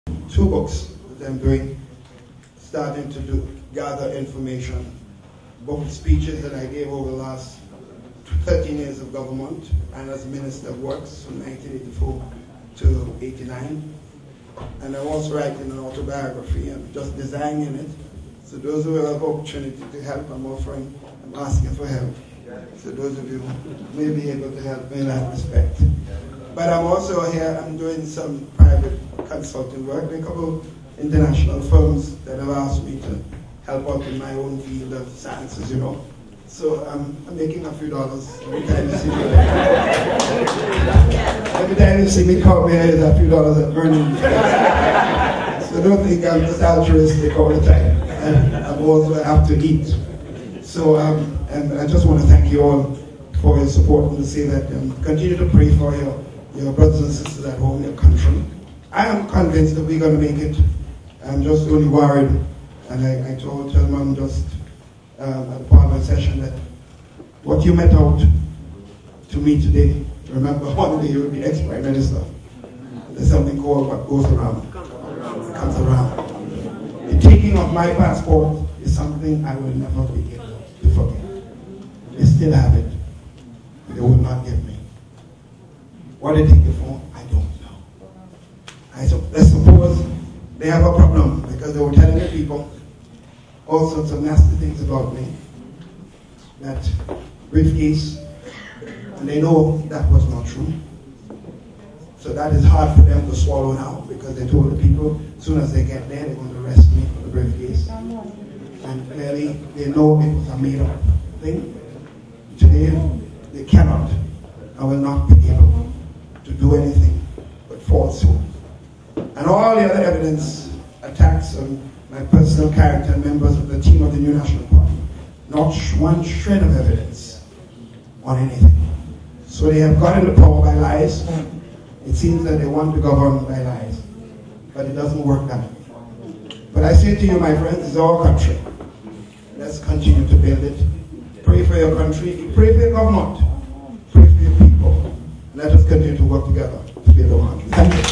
2 books that I'm doing, starting to gather information, both speeches that I gave over the last 13 years of government and as Minister of Works from 1984 to 89. And I'm also writing an autobiography and just designing it. So those who have opportunity to help, I'm asking for help. So those of you who may be able to help me in that respect. But I'm also here, I'm doing some private consulting work. There are a couple of international firms that have asked me to help out in my own field of sciences, you know. So I'm making a few dollars every time you see me. Every time you see me come here, there's a few dollars I'm earning. So don't think I'm just altruistic all the time. I also have to eat. So and I just want to thank you all for your support and to say that continue to pray for your brothers and sisters at home, your country. I am convinced that we're going to make it. I'm just only worried, and I told Telman just at the Parliament session that what you met out to me today, remember one day you will be ex-Prime Minister. There's something called what goes around, comes around. The taking of my passport is something I will never be able to forget. They still have it. They will not give me. What they take it for, I don't know. I suppose they have a problem because they were telling the people all sorts of nasty things about me. That briefcase, and they know that was not true. So that is hard for them to swallow now because they told the people as soon as they get there they're going to arrest me for the briefcase. And clearly they know it was a made-up thing. Today they cannot and will not be able to do anything but falsehood. And all the other evidence, attacks on my personal character and members of the team of the New National Party. Not one shred of evidence on anything. So they have gotten the power by lies. It seems that they want to govern by lies. But it doesn't work that way. But I say to you, my friends, it's our country. Let's continue to build it. Pray for your country. Pray for your government. Pray for your people. Let us continue to work together to build our country. Thank you.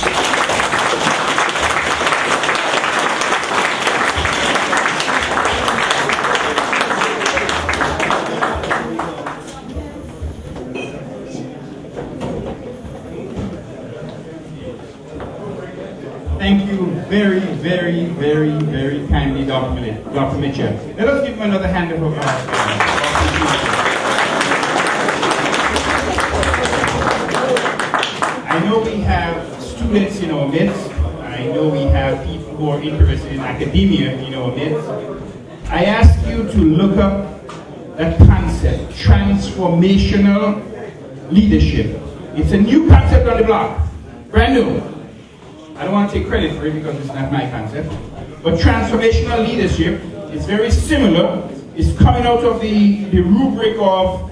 Thank you very, very, very, very kindly, Dr. Mitchell. Let us give him another hand of applause. I know we have students in our midst. I know we have people who are interested in academia in our midst. I ask you to look up that concept, transformational leadership. It's a new concept on the block, brand new. I don't want to take credit for it because it's not my concept. But transformational leadership is very similar. It's coming out of the rubric of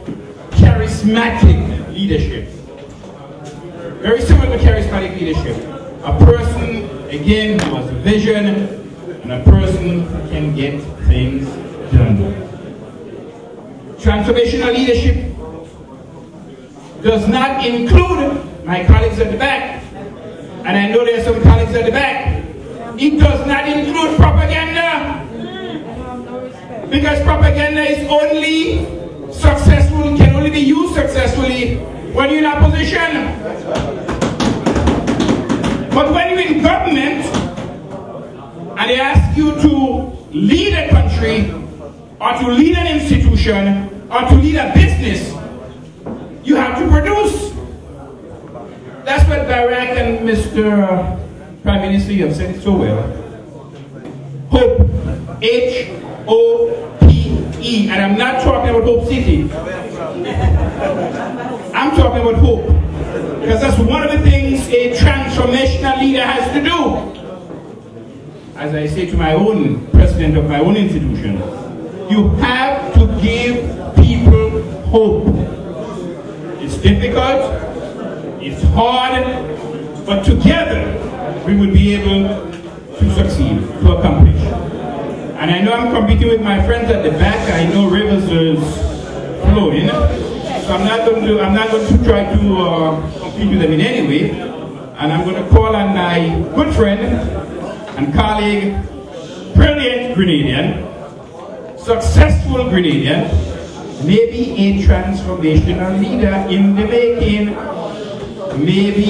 charismatic leadership. Very similar to charismatic leadership. A person, again, who has a vision, and a person who can get things done. Transformational leadership does not include my colleagues at the back. And I know there are some colleagues at the back. It does not include propaganda. Because propaganda is only successful, can only be used successfully when you're in opposition. But when you're in government and they ask you to lead a country or to lead an institution or to lead a business, you have to produce. That's what Barack and Mr. Prime Minister, you have said it so well. Hope. H-O-P-E. And I'm not talking about Hope City. I'm talking about hope. Because that's one of the things a transformational leader has to do. As I say to my own president of my own institution, you have to give people hope. It's difficult. It's hard, but together we will be able to succeed, to accomplish. And I know I'm competing with my friends at the back. I know rivers is flowing, so I'm not going to try to compete with them in any way. And I'm going to call on my good friend, and colleague, brilliant Grenadian, successful Grenadian, maybe a transformational leader in the making, maybe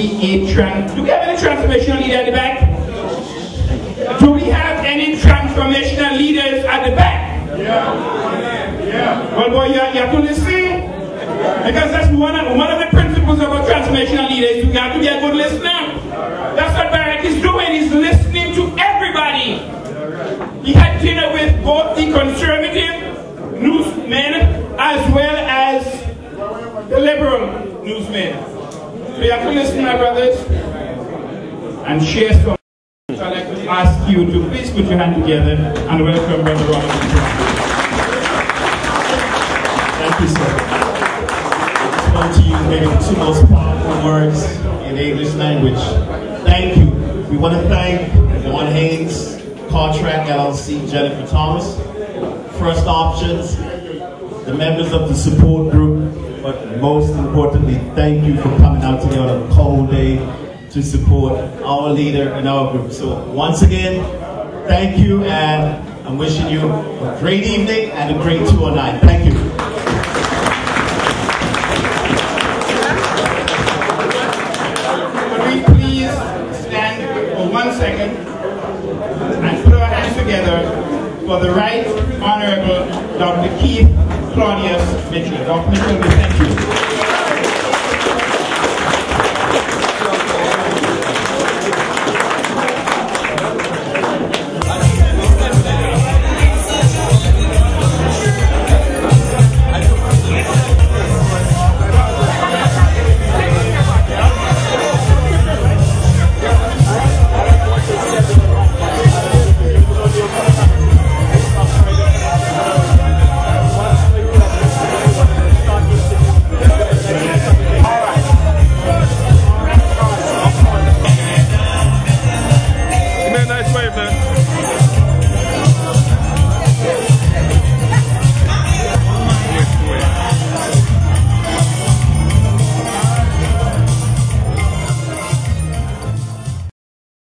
do we have any transformational leader at the back? Do we have any transformational leaders at the back? Yeah. Well, boy, you have to listen. Because that's one of the principles of a transformational leader is you have to be a good listener. That's what Barack is doing. He's listening to everybody. He had dinner with both the conservative newsmen as well as the liberal newsmen. So you have to listen, my brothers, and share some. So I'd like to ask you to please put your hand together and welcome Brother Ronald. Thank you, sir. To you maybe the two most powerful words in the English language. Thank you. We want to thank Vaughn Haynes, Contract LLC, Jennifer Thomas, First Options, the members of the support group, but most importantly, thank you for coming out today on a cold day to support our leader and our group. So once again, thank you, and I'm wishing you a great evening and a great tour night. Thank you. Second, and put our hands together for the Right Honorable Dr. Keith Claudius Mitchell. Dr. Mitchell, we thank you.